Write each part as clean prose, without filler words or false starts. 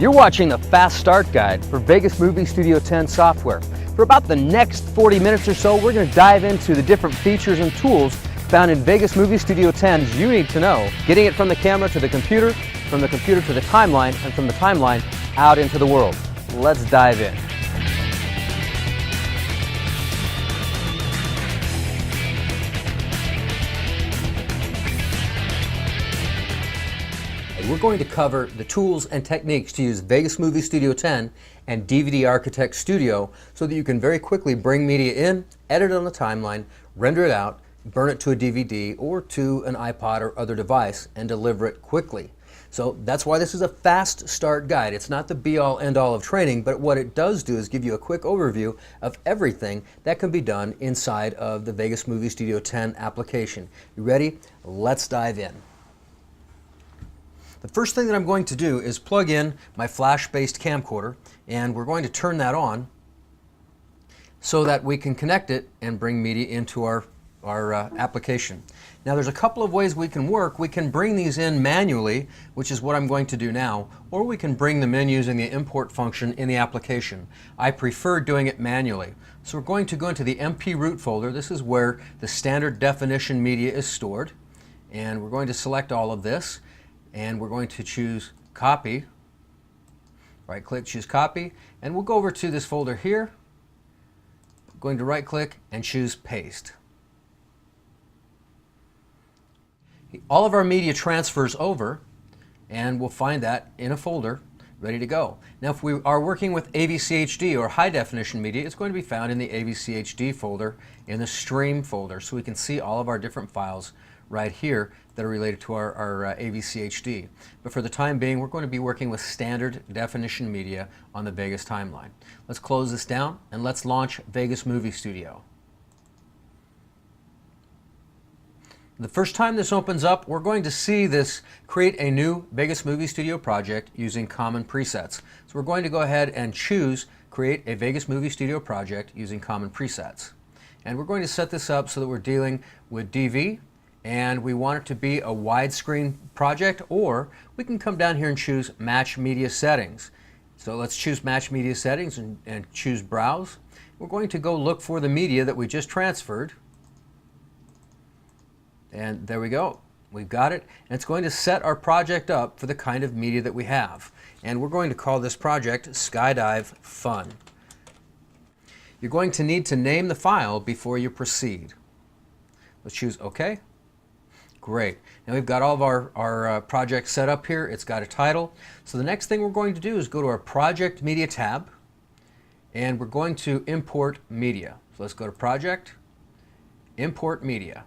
You're watching the Fast Start Guide for Vegas Movie Studio 10 software. For about the next 40 minutes or so, we're going to dive into the different features and tools found in Vegas Movie Studio 10 you need to know, getting it from the camera to the computer, from the computer to the timeline, and from the timeline out into the world. Let's dive in. We're going to cover the tools and techniques to use Vegas Movie Studio 10 and DVD Architect Studio so that you can very quickly bring media in, edit on the timeline, render it out, burn it to a DVD or to an iPod or other device and deliver it quickly. So that's why this is a fast start guide. It's not the be-all end-all of training, but what it does do is give you a quick overview of everything that can be done inside of the Vegas Movie Studio 10 application. You ready? Let's dive in. The first thing that I'm going to do is plug in my flash-based camcorder, and we're going to turn that on so that we can connect it and bring media into our application. Now there's a couple of ways we can work. We can bring these in manually, which is what I'm going to do now, or we can bring them in using the import function in the application. I prefer doing it manually. So we're going to go into the MP root folder. This is where the standard definition media is stored, and we're going to select all of this. And we're going to choose copy, right click, choose copy, and we'll go over to this folder here, going to right click and choose paste. All of our media transfers over and we'll find that in a folder ready to go. Now if we are working with AVCHD or high definition media, it's going to be found in the AVCHD folder in the stream folder, so we can see all of our different files right here that are related to our AVCHD. But for the time being, we're going to be working with standard definition media on the Vegas timeline. Let's close this down and let's launch Vegas Movie Studio. The first time this opens up, we're going to see this create a new Vegas Movie Studio project using common presets. So we're going to go ahead and choose create a Vegas Movie Studio project using common presets. And we're going to set this up so that we're dealing with DV, and we want it to be a widescreen project, or we can come down here and choose Match Media Settings. So let's choose Match Media Settings and choose Browse. We're going to go look for the media that we just transferred. And there we go. We've got it. And it's going to set our project up for the kind of media that we have. And we're going to call this project Skydive Fun. You're going to need to name the file before you proceed. Let's choose OK. Great. Now we've got all of our projects set up here. It's got a title. So the next thing we're going to do is go to our Project Media tab, and we're going to import media. So let's go to Project, Import Media.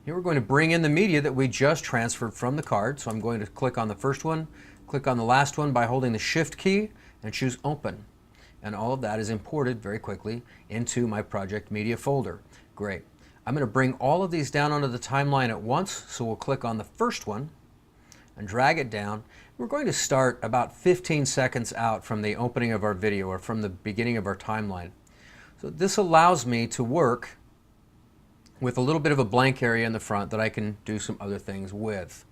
Here we're going to bring in the media that we just transferred from the card. So I'm going to click on the first one, click on the last one by holding the Shift key, and choose Open. And all of that is imported very quickly into my Project Media folder. Great. I'm going to bring all of these down onto the timeline at once, so we'll click on the first one and drag it down. We're going to start about 15 seconds out from the opening of our video or from the beginning of our timeline. So this allows me to work with a little bit of a blank area in the front that I can do some other things with.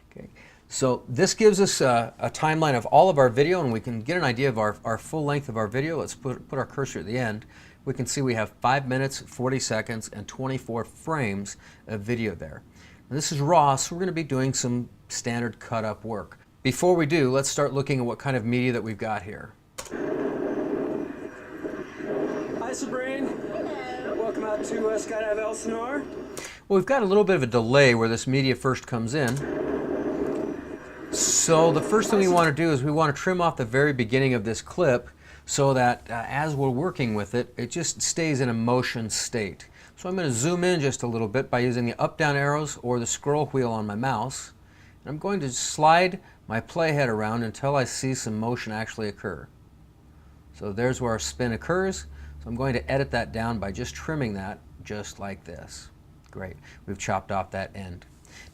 Okay. So this gives us a timeline of all of our video, and we can get an idea of our full length of our video. Let's put our cursor at the end. We can see we have 5 minutes, 40 seconds, and 24 frames of video there. Now this is raw, so we're going to be doing some standard cut-up work. Before we do, let's start looking at what kind of media that we've got here. Hi, Sabrine. Hello. Welcome out to Skydive Elsinore. Well, we've got a little bit of a delay where this media first comes in. So the first thing we want to do is we want to trim off the very beginning of this clip so that as we're working with it, it just stays in a motion state. So I'm going to zoom in just a little bit by using the up-down arrows or the scroll wheel on my mouse. And I'm going to slide my playhead around until I see some motion actually occur. So there's where our spin occurs. So I'm going to edit that down by just trimming that just like this. Great. We've chopped off that end.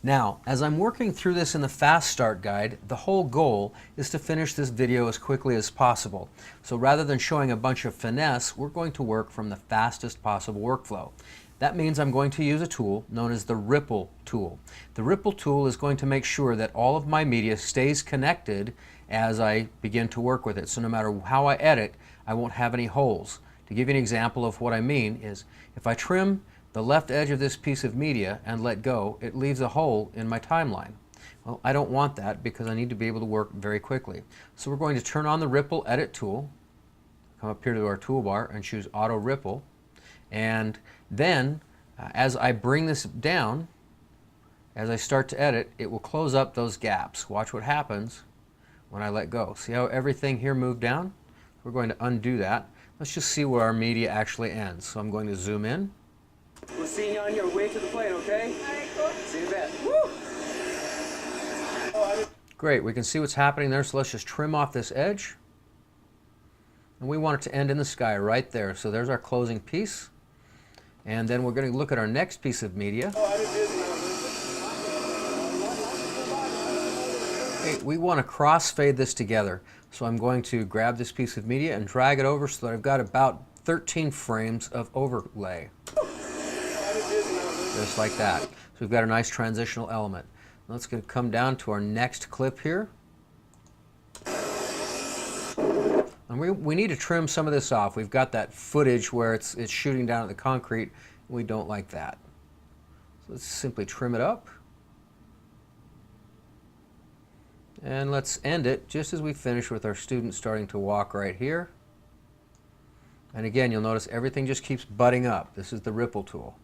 Now, as I'm working through this in the Fast Start Guide, the whole goal is to finish this video as quickly as possible. So rather than showing a bunch of finesse, we're going to work from the fastest possible workflow. That means I'm going to use a tool known as the Ripple tool. The Ripple tool is going to make sure that all of my media stays connected as I begin to work with it. So no matter how I edit, I won't have any holes. To give you an example of what I mean is, if I trim the left edge of this piece of media and let go, it leaves a hole in my timeline. Well, I don't want that because I need to be able to work very quickly. So we're going to turn on the Ripple Edit tool, come up here to our toolbar and choose Auto Ripple, and then as I bring this down, as I start to edit, it will close up those gaps. Watch what happens when I let go. See how everything here moved down? We're going to undo that. Let's just see where our media actually ends. So I'm going to zoom in. We'll see you on your way to the plane, okay? All right, cool. See you in a bit. Woo! Great, we can see what's happening there, so let's just trim off this edge. And we want it to end in the sky right there. So there's our closing piece. And then we're going to look at our next piece of media. Okay, we want to crossfade this together. So I'm going to grab this piece of media and drag it over so that I've got about 13 frames of overlay. Just like that. So we've got a nice transitional element. Let's come down to our next clip here. And we need to trim some of this off. We've got that footage where it's shooting down at the concrete. We don't like that. So let's simply trim it up. And let's end it just as we finish with our student starting to walk right here. And again, you'll notice everything just keeps butting up. This is the Ripple tool.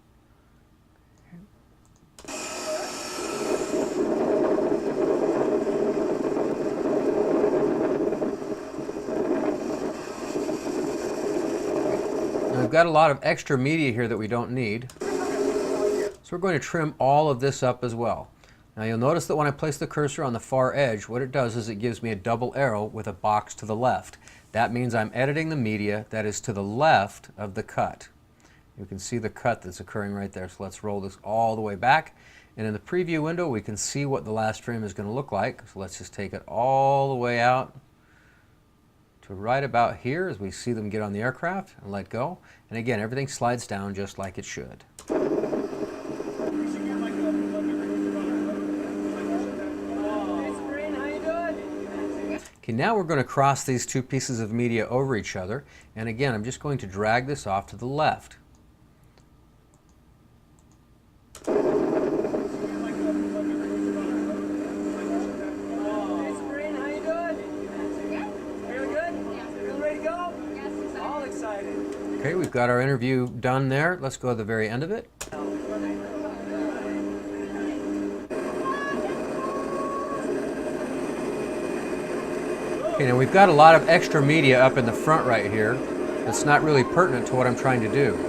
Now, we've got a lot of extra media here that we don't need. So we're going to trim all of this up as well. Now you'll notice that when I place the cursor on the far edge, what it does is it gives me a double arrow with a box to the left. That means I'm editing the media that is to the left of the cut. You can see the cut that's occurring right there. So let's roll this all the way back. And in the preview window, we can see what the last frame is going to look like. So let's just take it all the way out to right about here as we see them get on the aircraft and let go. And again, everything slides down just like it should. Okay, now we're going to cross these two pieces of media over each other, and again I'm just going to drag this off to the left. Okay, we've got our interview done there. Let's go to the very end of it. Okay, now we've got a lot of extra media up in the front right here that's not really pertinent to what I'm trying to do.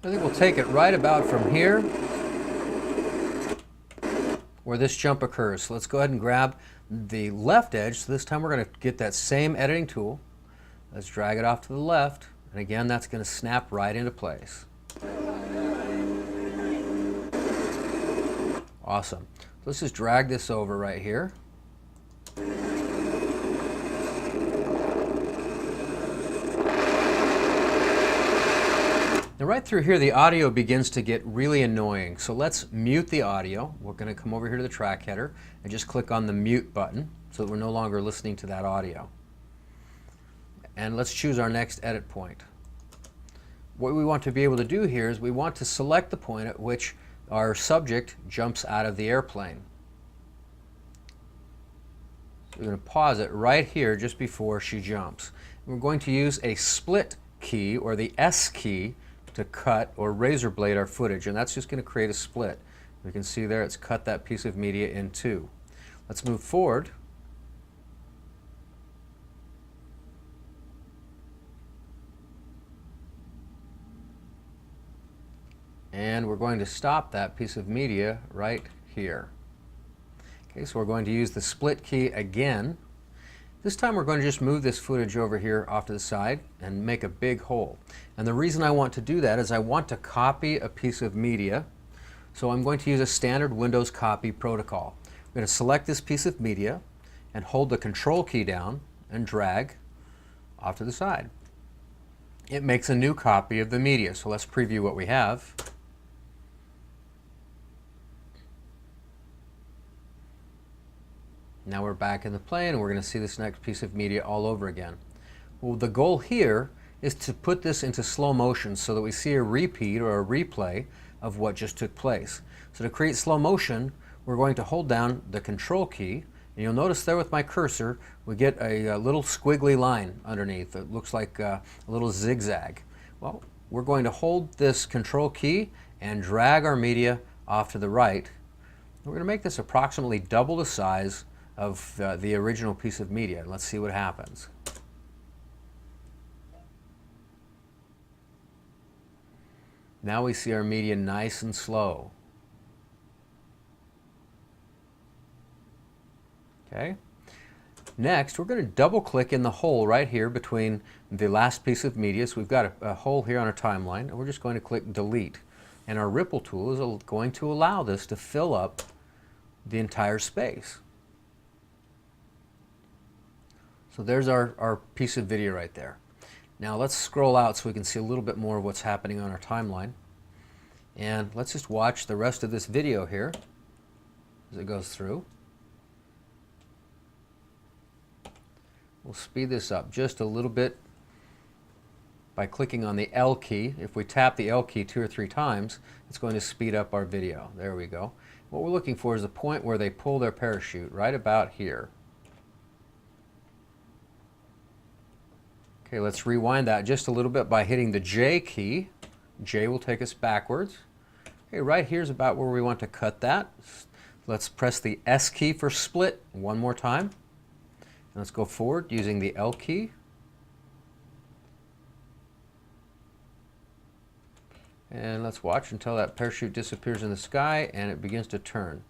I think we'll take it right about from here where this jump occurs. So let's go ahead and grab the left edge. So this time we're going to get that same editing tool. Let's drag it off to the left. And again, that's going to snap right into place. Awesome. Let's just drag this over right here. Now right through here the audio begins to get really annoying, so let's mute the audio. We're going to come over here to the track header and just click on the mute button so that we're no longer listening to that audio. And let's choose our next edit point. What we want to be able to do here is we want to select the point at which our subject jumps out of the airplane. So we're going to pause it right here just before she jumps. And we're going to use a split key, or the S key, to cut or razor blade our footage, and that's just going to create a split. We can see there it's cut that piece of media in two. Let's move forward. And we're going to stop that piece of media right here. Okay, so we're going to use the split key again, This time we're going to just move this footage over here off to the side and make a big hole. And the reason I want to do that is I want to copy a piece of media. So I'm going to use a standard Windows copy protocol. I'm going to select this piece of media and hold the Control key down and drag off to the side. It makes a new copy of the media. So let's preview what we have. Now we're back in the plane and we're going to see this next piece of media all over again. Well, the goal here is to put this into slow motion so that we see a repeat or a replay of what just took place. So to create slow motion, we're going to hold down the Control key, and you'll notice there with my cursor we get a little squiggly line underneath. It looks like a little zigzag. Well, we're going to hold this Control key and drag our media off to the right. We're going to make this approximately double the size of the original piece of media. Let's see what happens. Now we see our media nice and slow. Okay. Next, we're going to double click in the hole right here between the last piece of media. So we've got a hole here on our timeline, and we're just going to click delete. And our ripple tool is going to allow this to fill up the entire space. So there's our piece of video right there. Now let's scroll out so we can see a little bit more of what's happening on our timeline. And let's just watch the rest of this video here as it goes through. We'll speed this up just a little bit by clicking on the L key. If we tap the L key 2 or 3 times, it's going to speed up our video. There we go. What we're looking for is the point where they pull their parachute, right about here. Okay, let's rewind that just a little bit by hitting the J key. J will take us backwards. Okay, right here's about where we want to cut that. Let's press the S key for split one more time. And let's go forward using the L key. And let's watch until that parachute disappears in the sky and it begins to turn.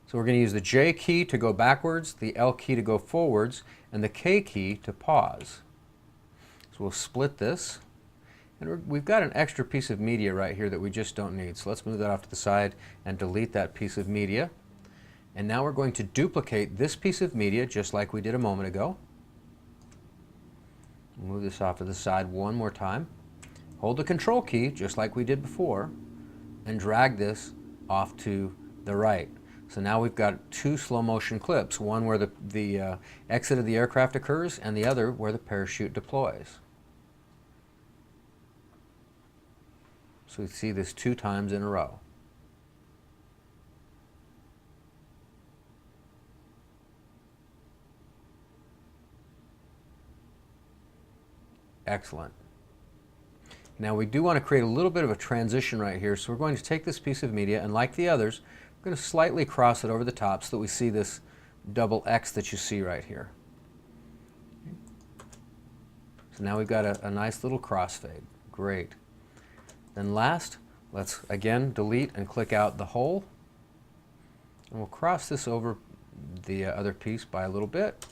So we're going to use the J key to go backwards, the L key to go forwards, and the K key to pause. So we'll split this, and we've got an extra piece of media right here that we just don't need. So let's move that off to the side and delete that piece of media. And now we're going to duplicate this piece of media just like we did a moment ago. Move this off to the side one more time. Hold the Control key just like we did before and drag this off to the right. So now we've got 2 slow motion clips, one where the exit of the aircraft occurs and the other where the parachute deploys. So we see this 2 times in a row. Excellent. Now we do want to create a little bit of a transition right here, so we're going to take this piece of media and, like the others, we're going to slightly cross it over the top so that we see this double X that you see right here. So now we've got a nice little crossfade. Great. Then last, let's again delete and click out the hole. And we'll cross this over the other piece by a little bit.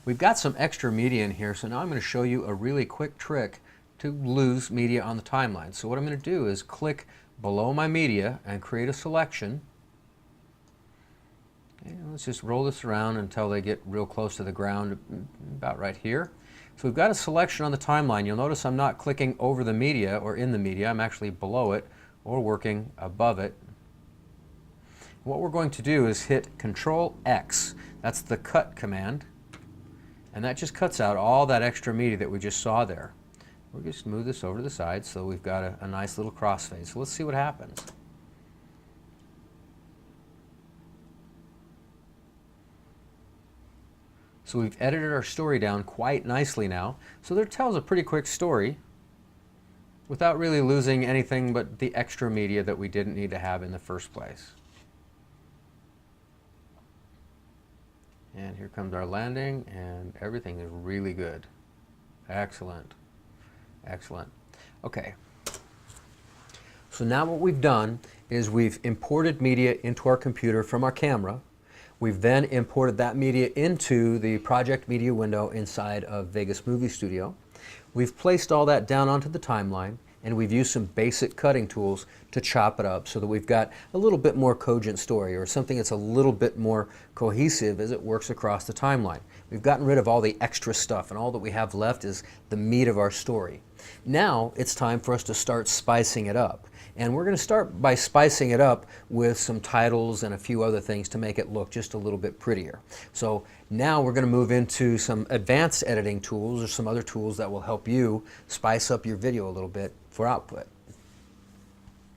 We've got some extra media in here, so now I'm going to show you a really quick trick to lose media on the timeline. So what I'm going to do is click below my media and create a selection. And let's just roll this around until they get real close to the ground, about right here. So we've got a selection on the timeline. You'll notice I'm not clicking over the media or in the media. I'm actually below it or working above it. What we're going to do is hit Control X. That's the cut command. And that just cuts out all that extra media that we just saw there. We'll just move this over to the side so we've got a nice little crossfade. So let's see what happens. So we've edited our story down quite nicely now. So it tells a pretty quick story without really losing anything but the extra media that we didn't need to have in the first place. And here comes our landing, and everything is really good. Excellent. Excellent. Okay. So now what we've done is we've imported media into our computer from our camera. We've then imported that media into the project media window inside of Vegas Movie Studio. We've placed all that down onto the timeline, and we've used some basic cutting tools to chop it up so that we've got a little bit more cogent story, or something that's a little bit more cohesive as it works across the timeline. We've gotten rid of all the extra stuff, and all that we have left is the meat of our story. Now it's time for us to start spicing it up. And we're going to start by spicing it up with some titles and a few other things to make it look just a little bit prettier. So now we're going to move into some advanced editing tools, or some other tools that will help you spice up your video a little bit for output.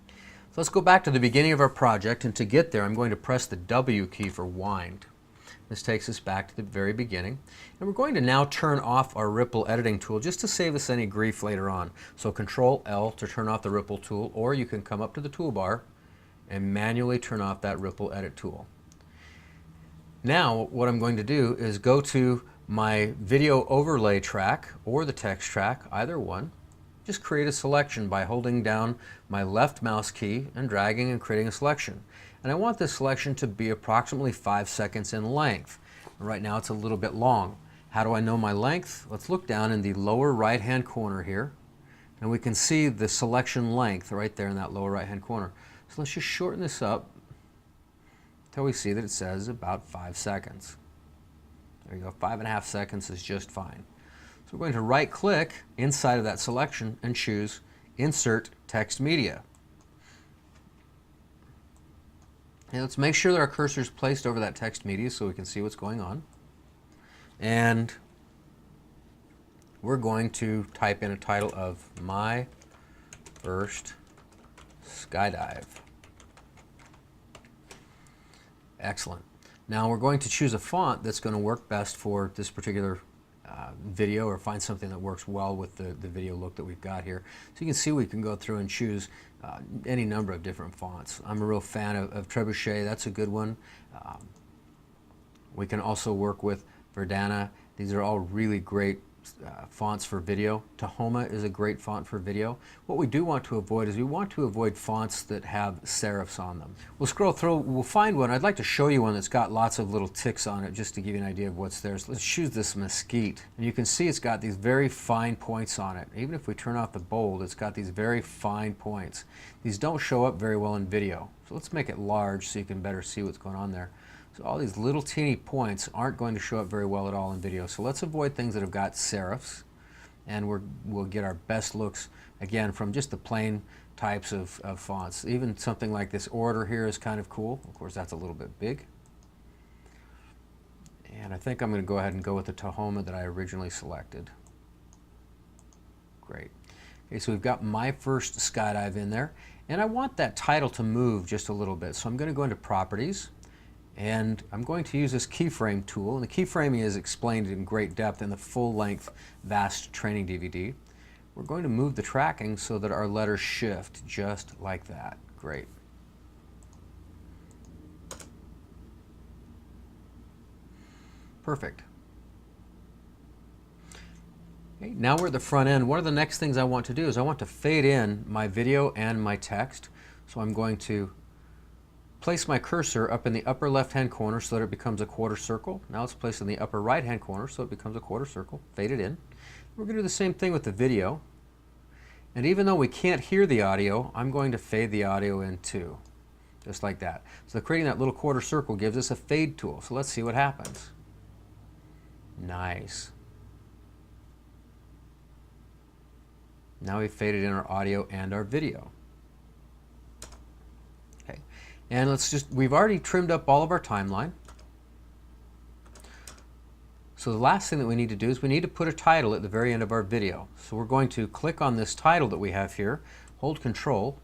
So let's go back to the beginning of our project, and to get there I'm going to press the W key for wind. This takes us back to the very beginning. And we're going to now turn off our ripple editing tool just to save us any grief later on. So Control L to turn off the ripple tool, or you can come up to the toolbar and manually turn off that ripple edit tool. Now what I'm going to do is go to my video overlay track or the text track, either one. Just create a selection by holding down my left mouse key and dragging and creating a selection. And I want this selection to be approximately 5 seconds in length. Right now it's a little bit long. How do I know my length? Let's look down in the lower right hand corner here, and we can see the selection length right there in that lower right hand corner. So let's just shorten this up until we see that it says about 5 seconds. There you go, 5.5 seconds is just fine. So we're going to right click inside of that selection and choose Insert Text Media. And let's make sure that our cursor is placed over that text media so we can see what's going on. And we're going to type in a title of My First Skydive. Excellent. Now we're going to choose a font that's going to work best for this particular video, or find something that works well with the video look that we've got here. So you can see we can go through and choose any number of different fonts. I'm a real fan of Trebuchet. That's a good one. We can also work with Verdana. These are all really great fonts for video. Tahoma is a great font for video. What we do want to avoid is we want to avoid fonts that have serifs on them. We'll scroll through, we'll find one. I'd like to show you one that's got lots of little ticks on it just to give you an idea of what's there. So let's choose this Mesquite. And you can see it's got these very fine points on it. Even if we turn off the bold, it's got these very fine points. These don't show up very well in video. So let's make it large so you can better see what's going on there. So all these little teeny points aren't going to show up very well at all in video. So let's avoid things that have got serifs, and we'll get our best looks, again, from just the plain types of fonts. Even something like this Order here is kind of cool. Of course, that's a little bit big. And I think I'm going to go ahead and go with the Tahoma that I originally selected. Great. Okay, so we've got My First Skydive in there, and I want that title to move just a little bit. So I'm going to go into Properties, and I'm going to use this keyframe tool. And the keyframing is explained in great depth in the full-length VAST training DVD. We're going to move the tracking so that our letters shift just like that. Great. Perfect. Okay, now we're at the front end. One of the next things I want to do is I want to fade in my video and my text. So I'm going to place my cursor up in the upper left-hand corner so that it becomes a quarter circle. Now it's placed in the upper right-hand corner so it becomes a quarter circle. Fade it in. We're going to do the same thing with the video. And even though we can't hear the audio, I'm going to fade the audio in too. Just like that. So creating that little quarter circle gives us a fade tool. So let's see what happens. Nice. Now we've faded in our audio and our video. Okay. And we've already trimmed up all of our timeline. So the last thing that we need to do is we need to put a title at the very end of our video. So we're going to click on this title that we have here, hold Control,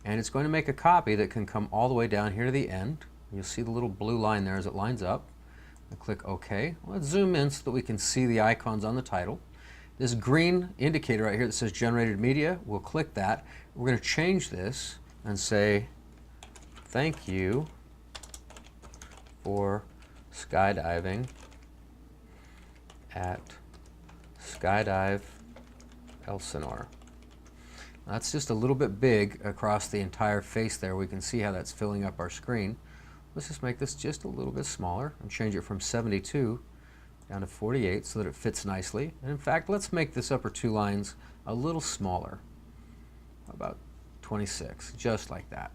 and it's going to make a copy that can come all the way down here to the end. You'll see the little blue line there as it lines up. I'll click OK. Let's zoom in so that we can see the icons on the title. This green indicator right here that says Generated Media, we'll click that. We're going to change this and say, thank you for skydiving at Skydive Elsinore. That's just a little bit big across the entire face there. We can see how that's filling up our screen. Let's just make this just a little bit smaller and change it from 72 down to 48 so that it fits nicely. And in fact, let's make this upper two lines a little smaller, about 26, just like that.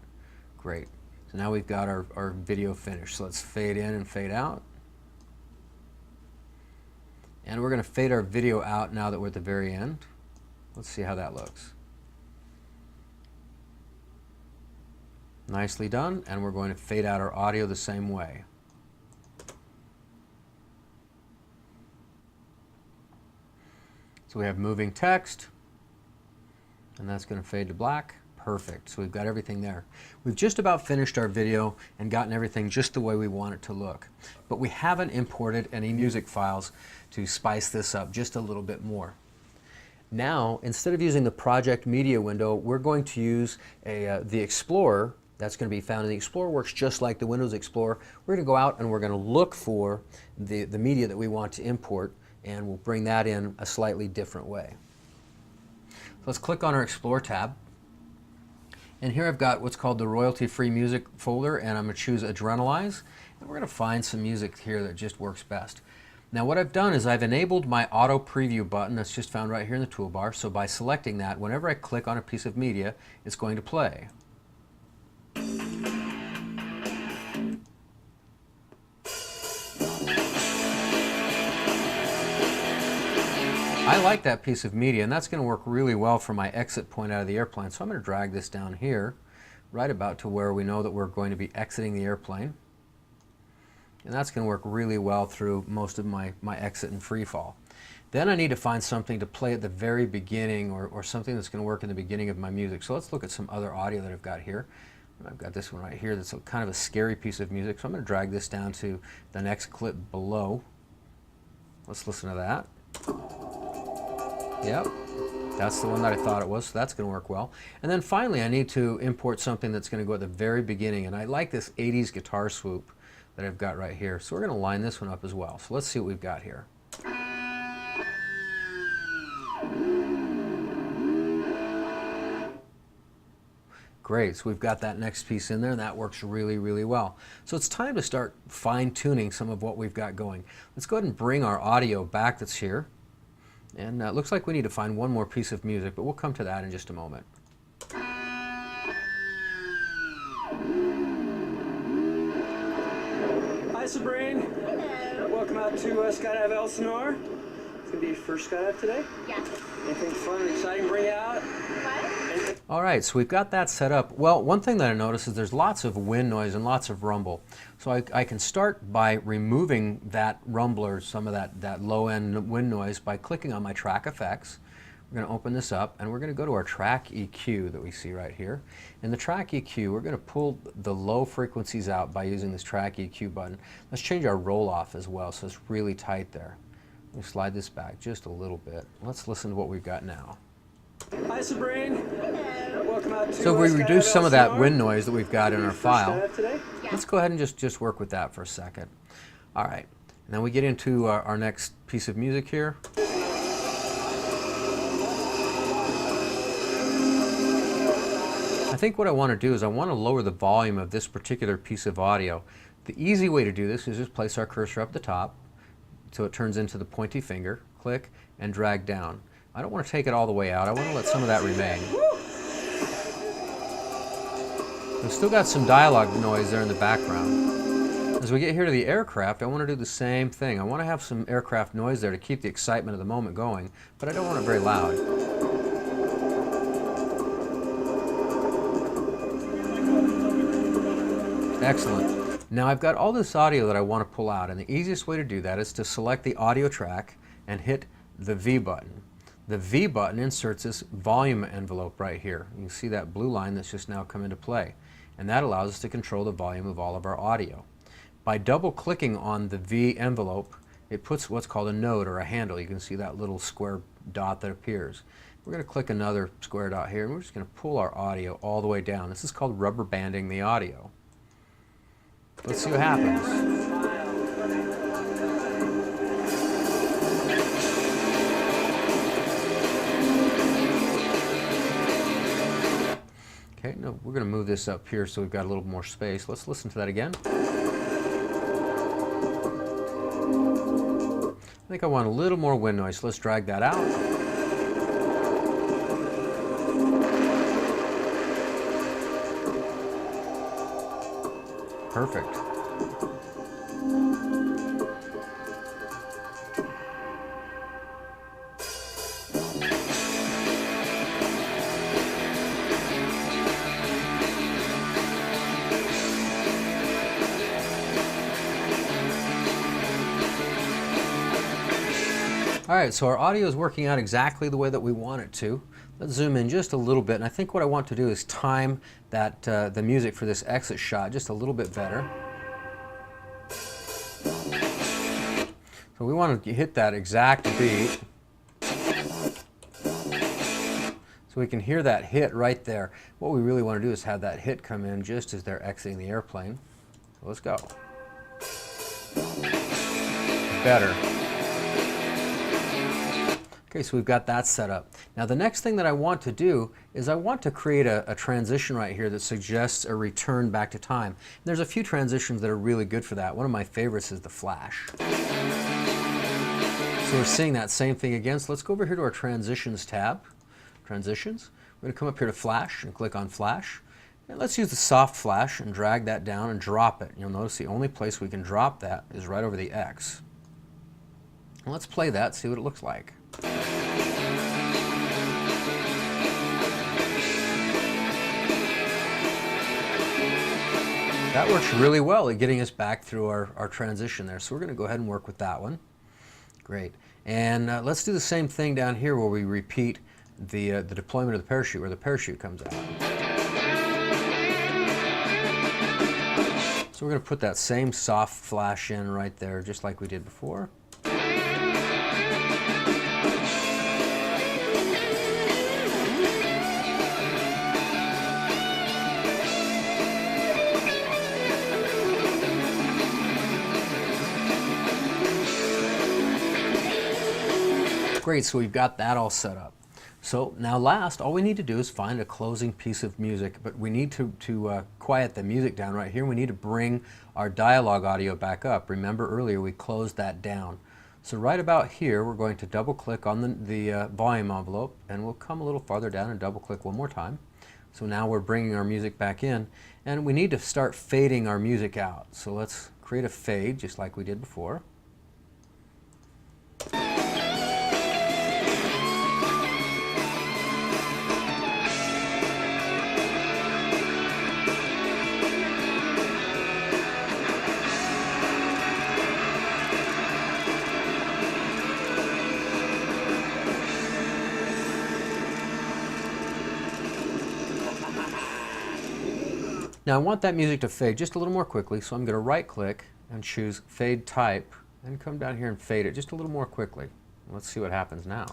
Great. So now we've got our video finished. So let's fade in and fade out. And we're going to fade our video out now that we're at the very end. Let's see how that looks. Nicely done, and we're going to fade out our audio the same way. So we have moving text, and that's going to fade to black. Perfect. So we've got everything there. We've just about finished our video and gotten everything just the way we want it to look. But we haven't imported any music files to spice this up just a little bit more. Now, instead of using the project media window, we're going to use the Explorer. That's going to be found in the Explorer. Works just like the Windows Explorer. We're going to go out and we're going to look for the media that we want to import, and we'll bring that in a slightly different way. So let's click on our Explorer tab. And here I've got what's called the royalty-free music folder, and I'm going to choose Adrenalize. And we're going to find some music here that just works best. Now what I've done is I've enabled my auto preview button that's just found right here in the toolbar. So by selecting that, whenever I click on a piece of media, it's going to play. I like that piece of media, and that's going to work really well for my exit point out of the airplane. So I'm going to drag this down here, right about to where we know that we're going to be exiting the airplane. And that's going to work really well through most of my exit and free fall. Then I need to find something to play at the very beginning, or something that's going to work in the beginning of my music. So let's look at some other audio that I've got here. And I've got this one right here that's kind of a scary piece of music. So I'm going to drag this down to the next clip below. Let's listen to that. Yep, that's the one that I thought it was, so that's going to work well. And then finally I need to import something that's going to go at the very beginning, and I like this 80s guitar swoop that I've got right here. So we're going to line this one up as well. So let's see what we've got here. Great, so we've got that next piece in there, and that works really, really well. So it's time to start fine-tuning some of what we've got going. Let's go ahead and bring our audio back that's here. And it looks like we need to find one more piece of music, but we'll come to that in just a moment. Hi, Sabrine. Hello. Welcome out to Skydive Elsinore. It's going to be your first skydive today. Yeah. Anything fun and exciting bring you out? What? All right, so we've got that set up. Well, one thing that I noticed is there's lots of wind noise and lots of rumble. So I can start by removing that rumble, or some of that low-end wind noise, by clicking on my track effects. We're going to open this up, and we're going to go to our track EQ that we see right here. In the track EQ, we're going to pull the low frequencies out by using this track EQ button. Let's change our roll-off as well, so it's really tight there. We'll slide this back just a little bit. Let's listen to what we've got now. Hi, Sabrine. Hello. Welcome out to So if we Skydive reduce some of that Elsinore. wind noise that we've got in our First file, skydive today? Yeah. let's go ahead and just work with that for a second. All right, and then we get into our next piece of music here. I think what I want to do is I want to lower the volume of this particular piece of audio. The easy way to do this is just place our cursor up the top so it turns into the pointy finger, click, and drag down. I don't want to take it all the way out. I want to let some of that remain. We've still got some dialogue noise there in the background. As we get here to the aircraft, I want to do the same thing. I want to have some aircraft noise there to keep the excitement of the moment going, but I don't want it very loud. Excellent. Now I've got all this audio that I want to pull out, and the easiest way to do that is to select the audio track and hit the V button. The V button inserts this volume envelope right here. You can see that blue line that's just now come into play, and that allows us to control the volume of all of our audio. By double clicking on the V envelope, it puts what's called a node or a handle. You can see that little square dot that appears. We're going to click another square dot here, and we're just going to pull our audio all the way down. This is called rubber banding the audio. Let's see what happens. No, we're going to move this up here so we've got a little more space. Let's listen to that again. I think I want a little more wind noise. Let's drag that out. Perfect. All right, so our audio is working out exactly the way that we want it to. Let's zoom in just a little bit, and I think what I want to do is time that the music for this exit shot just a little bit better. So we want to hit that exact beat, so we can hear that hit right there. What we really want to do is have that hit come in just as they're exiting the airplane. So let's go. Better. Okay, so we've got that set up. Now the next thing that I want to do is I want to create a transition right here that suggests a return back to time. And there's a few transitions that are really good for that. One of my favorites is the flash. So we're seeing that same thing again. So let's go over here to our Transitions tab. Transitions. We're going to come up here to Flash and click on Flash. And let's use the soft flash and drag that down and drop it. You'll notice the only place we can drop that is right over the X. And let's play that, see what it looks like. That works really well at getting us back through our transition there. So we're going to go ahead and work with that one. Great. And let's do the same thing down here where we repeat the deployment of the parachute, where the parachute comes out. So we're going to put that same soft flash in right there, just like we did before. Great, so we've got that all set up. So now last, all we need to do is find a closing piece of music, but we need to quiet the music down right here. We need to bring our dialogue audio back up. Remember earlier we closed that down. So right about here, we're going to double click on the volume envelope, and we'll come a little farther down and double click one more time. So now we're bringing our music back in, and we need to start fading our music out. So let's create a fade just like we did before. Now I want that music to fade just a little more quickly, so I'm going to right click and choose Fade Type and come down here and fade it just a little more quickly. Let's see what happens now.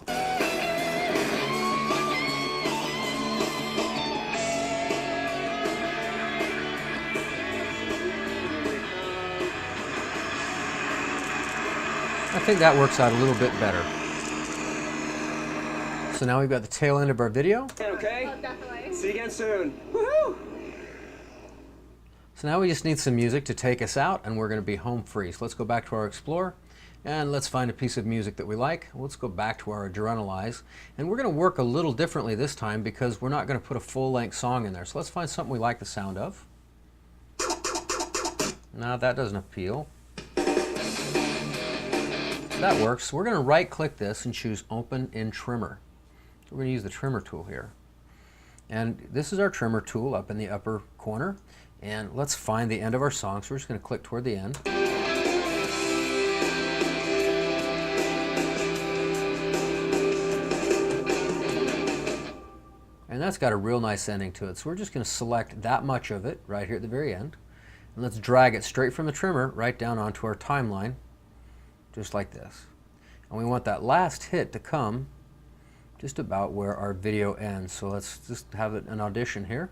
I think that works out a little bit better. So now we've got the tail end of our video. Okay? Oh, definitely. See you again soon. Woohoo! So now we just need some music to take us out, and we're going to be home free. So let's go back to our Explorer, and let's find a piece of music that we like. Let's go back to our Adrenalize, and we're going to work a little differently this time because we're not going to put a full-length song in there. So let's find something we like the sound of. No, that doesn't appeal. That works. We're going to right-click this and choose Open in Trimmer. So we're going to use the Trimmer tool here. And this is our Trimmer tool up in the upper corner. And let's find the end of our song. So we're just going to click toward the end. And that's got a real nice ending to it. So we're just going to select that much of it right here at the very end. And let's drag it straight from the trimmer right down onto our timeline, just like this. And we want that last hit to come just about where our video ends. So let's just have it an audition here.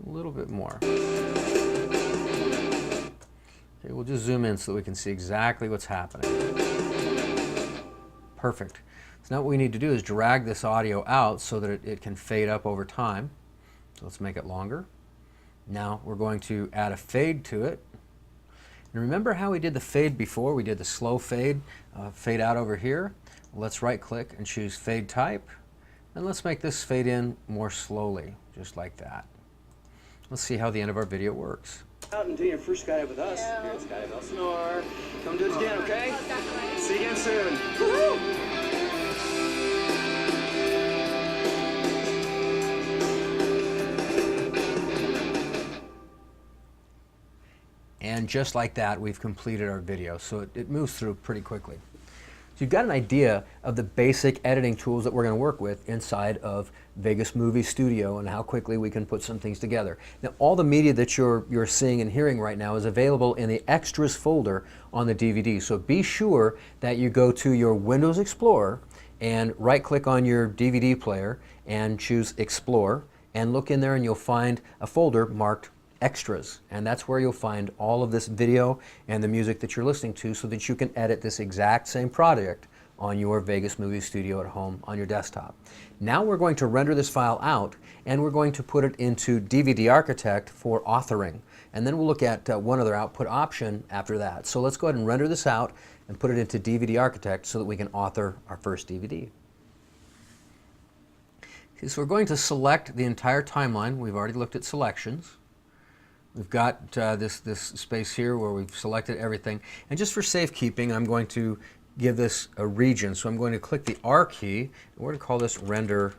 A little bit more. Okay, we'll just zoom in so that we can see exactly what's happening. Perfect. So now what we need to do is drag this audio out so that it can fade up over time. So let's make it longer. Now we're going to add a fade to it. And remember how we did the fade before? We did the slow fade, fade out over here. Let's right click and choose fade type. And let's make this fade in more slowly, just like that. Let's see how the end of our video works. Out and do your first skydive with us here at Skydive Elsinore. Come do it again, okay? Oh, definitely. See you again soon. Woo-hoo! And just like that, we've completed our video. So it moves through pretty quickly. So you've got an idea of the basic editing tools that we're going to work with inside of Vegas Movie Studio and how quickly we can put some things together. Now, all the media that you're seeing and hearing right now is available in the Extras folder on the DVD. So be sure that you go to your Windows Explorer and right-click on your DVD player and choose Explore and look in there and you'll find a folder marked Extras, and that's where you'll find all of this video and the music that you're listening to so that you can edit this exact same project on your Vegas Movie Studio at home on your desktop. Now we're going to render this file out and we're going to put it into DVD Architect for authoring, and then we'll look at one other output option after that. So let's go ahead and render this out and put it into DVD Architect so that we can author our first DVD. Okay, so we're going to select the entire timeline. We've already looked at selections. We've got this space here where we've selected everything. And just for safekeeping, I'm going to give this a region. So I'm going to click the R key, and we're going to call this Render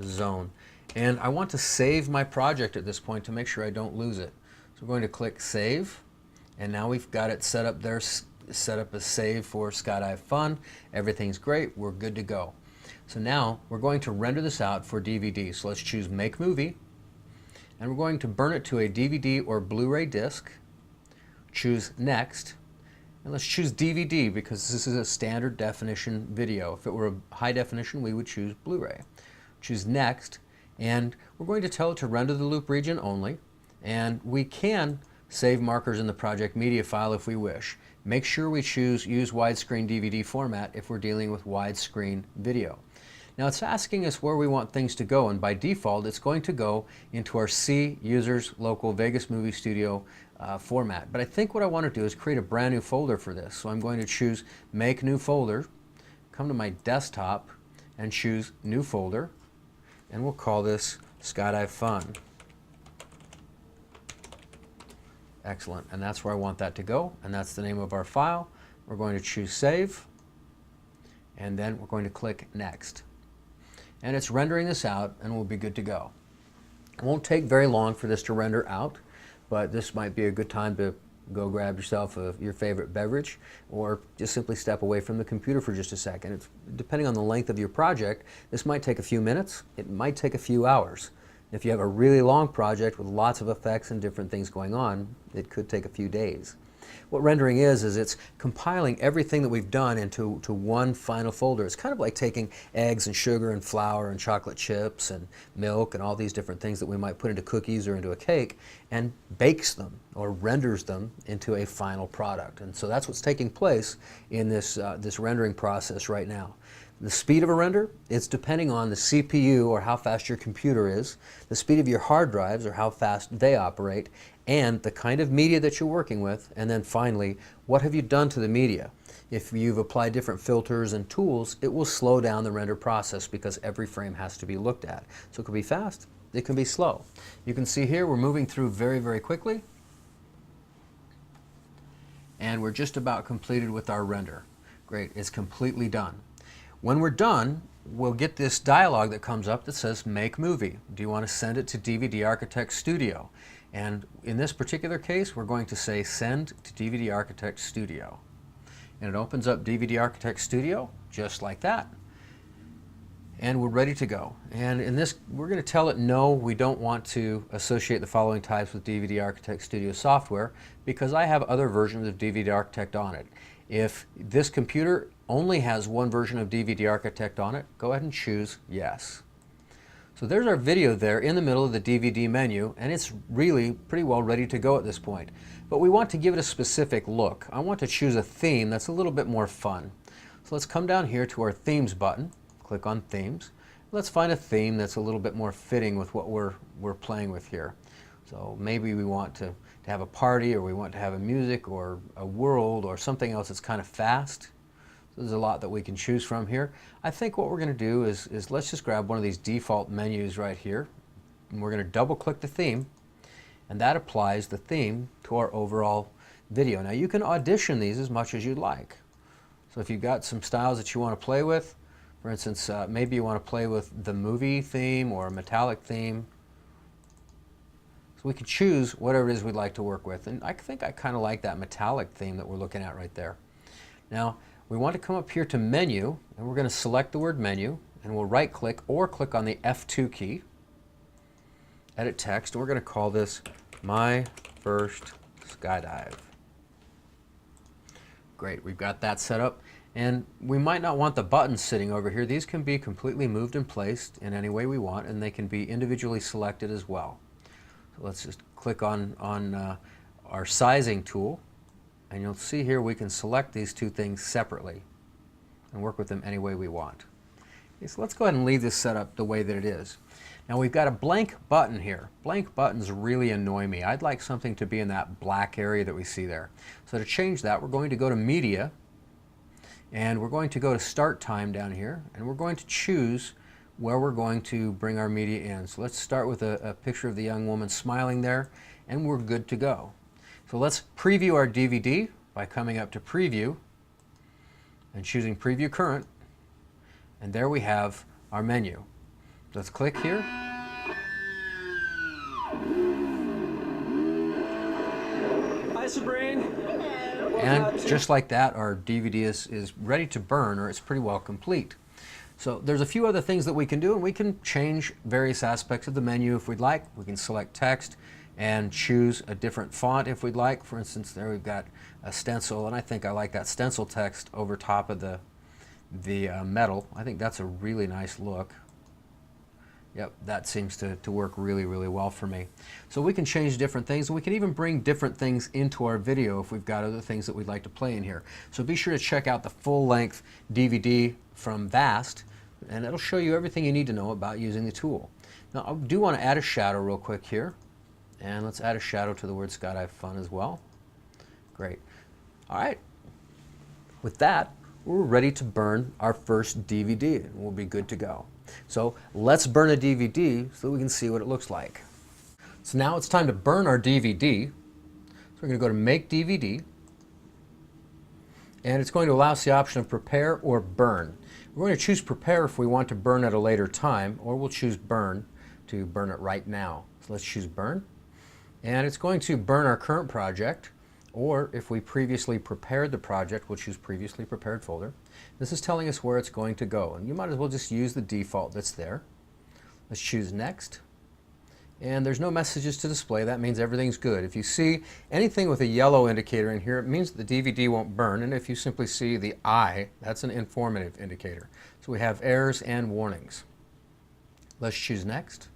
Zone. And I want to save my project at this point to make sure I don't lose it. So we're going to click Save, and now we've got it set up there, set up a save for Skydive Fun. Everything's great. We're good to go. So now we're going to render this out for DVD. So let's choose Make Movie. And we're going to burn it to a DVD or Blu-ray disc. Choose Next. And let's choose DVD because this is a standard definition video. If it were a high definition, we would choose Blu-ray. Choose Next. And we're going to tell it to render the loop region only. And we can save markers in the project media file if we wish. Make sure we choose Use Widescreen DVD format if we're dealing with widescreen video. Now it's asking us where we want things to go, and by default it's going to go into our C Users Local Vegas Movie Studio format. But I think what I want to do is create a brand new folder for this. So I'm going to choose Make New Folder, come to my desktop and choose New Folder, and we'll call this Skydive Fun. Excellent, and that's where I want that to go, and that's the name of our file. We're going to choose Save, and then we're going to click Next. And it's rendering this out and we'll be good to go. It won't take very long for this to render out, but this might be a good time to go grab yourself your favorite beverage or just simply step away from the computer for just a second. Depending on the length of your project, this might take a few minutes, it might take a few hours. If you have a really long project with lots of effects and different things going on, it could take a few days. What rendering is it's compiling everything that we've done into one final folder. It's kind of like taking eggs and sugar and flour and chocolate chips and milk and all these different things that we might put into cookies or into a cake and bakes them or renders them into a final product. And so that's what's taking place in this rendering process right now. The speed of a render, it's depending on the CPU or how fast your computer is, the speed of your hard drives or how fast they operate, and the kind of media that you're working with, and then finally, what have you done to the media? If you've applied different filters and tools, it will slow down the render process because every frame has to be looked at. So it can be fast, it can be slow. You can see here we're moving through very, very quickly, and we're just about completed with our render. Great, it's completely done. When we're done, we'll get this dialog that comes up that says Make Movie. Do you want to send it to DVD Architect Studio? And in this particular case, we're going to say Send to DVD Architect Studio. And it opens up DVD Architect Studio just like that. And we're ready to go. And in this, we're going to tell it no, we don't want to associate the following types with DVD Architect Studio software because I have other versions of DVD Architect on it. If this computer only has one version of DVD Architect on it, go ahead and choose Yes. So there's our video there in the middle of the DVD menu, and it's really pretty well ready to go at this point. But we want to give it a specific look. I want to choose a theme that's a little bit more fun. So let's come down here to our Themes button, click on themes. Let's find a theme that's a little bit more fitting with what we're playing with here. So maybe we want to have a party, or we want to have a music or a world or something else that's kind of fast. So there's a lot that we can choose from here. I think what we're going to do is let's just grab one of these default menus right here, and we're going to double click the theme, and that applies the theme to our overall video. Now you can audition these as much as you'd like. So if you've got some styles that you want to play with, for instance, maybe you want to play with the movie theme or a metallic theme. So we can choose whatever it is we'd like to work with. And I think I kind of like that metallic theme that we're looking at right there. Now, we want to come up here to Menu, and we're going to select the word Menu, and we'll right-click or click on the F2 key, Edit Text, and we're going to call this My First Skydive. Great, we've got that set up. And we might not want the buttons sitting over here. These can be completely moved and placed in any way we want, and they can be individually selected as well. So let's just click on our sizing tool, and you'll see here we can select these two things separately and work with them any way we want. Okay, so let's go ahead and leave this set up the way that it is. Now we've got a blank button here. Blank buttons really annoy me. I'd like something to be in that black area that we see there. So to change that, we're going to go to Media, and we're going to go to Start Time down here, and we're going to choose where we're going to bring our media in. So let's start with a picture of the young woman smiling there, and we're good to go. So let's preview our DVD by coming up to Preview and choosing Preview Current, and there we have our menu. Let's click here. Hi, Sabrine. And just like that, our DVD is ready to burn, or it's pretty well complete. So there's a few other things that we can do, and we can change various aspects of the menu if we'd like. We can select text and choose a different font if we'd like. For instance, there we've got a stencil, and I think I like that stencil text over top of the metal. I think that's a really nice look. Yep, that seems to work really, really well for me. So we can change different things, and we can even bring different things into our video if we've got other things that we'd like to play in here. So be sure to check out the full-length DVD from Vast, and it'll show you everything you need to know about using the tool. Now, I do want to add a shadow real quick here, and let's add a shadow to the word Skydive Fun as well. Great. All right. With that, we're ready to burn our first DVD, and we'll be good to go. So let's burn a DVD so that we can see what it looks like. So now it's time to burn our DVD. So we're going to go to Make DVD, and it's going to allow us the option of Prepare or Burn. We're going to choose Prepare if we want to burn at a later time, or we'll choose Burn to burn it right now. So let's choose Burn, and it's going to burn our current project, or if we previously prepared the project, we'll choose Previously Prepared Folder. This is telling us where it's going to go, and you might as well just use the default that's there. Let's choose Next, and there's no messages to display. That means everything's good. If you see anything with a yellow indicator in here, it means the DVD won't burn, and if you simply see the I, that's an informative indicator. So we have errors and warnings. Let's choose Next.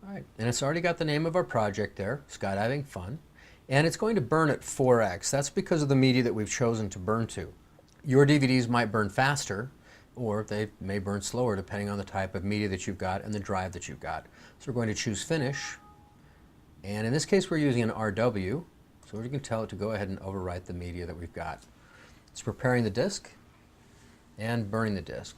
All right, and it's already got the name of our project there, Skydiving Fun. And it's going to burn at 4x. That's because of the media that we've chosen to burn to. Your DVDs might burn faster, or they may burn slower depending on the type of media that you've got and the drive that you've got. So we're going to choose Finish. And in this case, we're using an RW. So we can tell it to go ahead and overwrite the media that we've got. It's preparing the disk and burning the disk.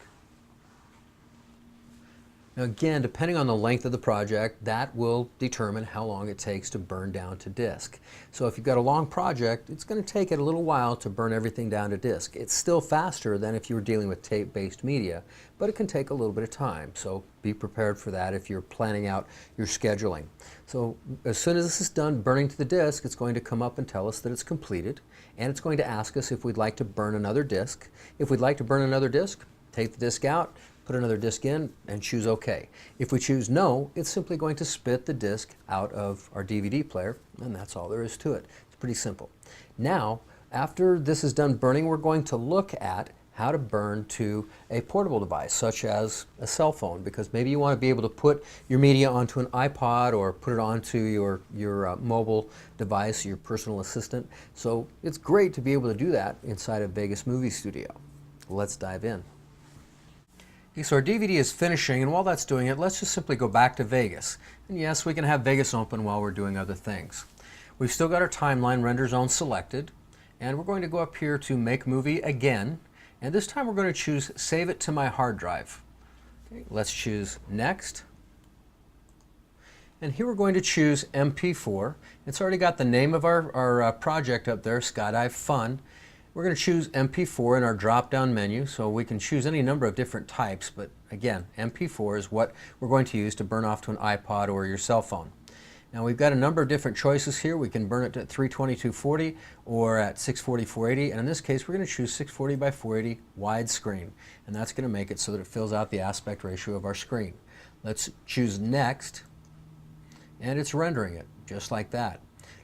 Now again, depending on the length of the project, that will determine how long it takes to burn down to disk. So if you've got a long project, it's going to take it a little while to burn everything down to disk. It's still faster than if you were dealing with tape-based media, but it can take a little bit of time. So be prepared for that if you're planning out your scheduling. So as soon as this is done burning to the disk, it's going to come up and tell us that it's completed, and it's going to ask us if we'd like to burn another disk. If we'd like to burn another disk, take the disk out, put another disk in, and choose OK. If we choose no, it's simply going to spit the disk out of our DVD player, and that's all there is to it. It's pretty simple. Now, after this is done burning, we're going to look at how to burn to a portable device, such as a cell phone, because maybe you want to be able to put your media onto an iPod or put it onto your mobile device, your personal assistant. So it's great to be able to do that inside a Vegas movie studio. Let's dive in. Okay, so our DVD is finishing, and while that's doing it, let's just simply go back to Vegas. And yes, we can have Vegas open while we're doing other things. We've still got our timeline render zone selected, and we're going to go up here to Make Movie again, and this time we're going to choose Save It to My Hard Drive. Okay, let's choose Next. And here we're going to choose MP4. It's already got the name of our project up there, Skydive Fun. We're going to choose MP4 in our drop-down menu, so we can choose any number of different types, but again, MP4 is what we're going to use to burn off to an iPod or your cell phone. Now we've got a number of different choices here. We can burn it at 320/240 or at 640/480, and in this case we're going to choose 640/480 widescreen, and that's going to make it so that it fills out the aspect ratio of our screen. Let's choose Next, and it's rendering it just like that.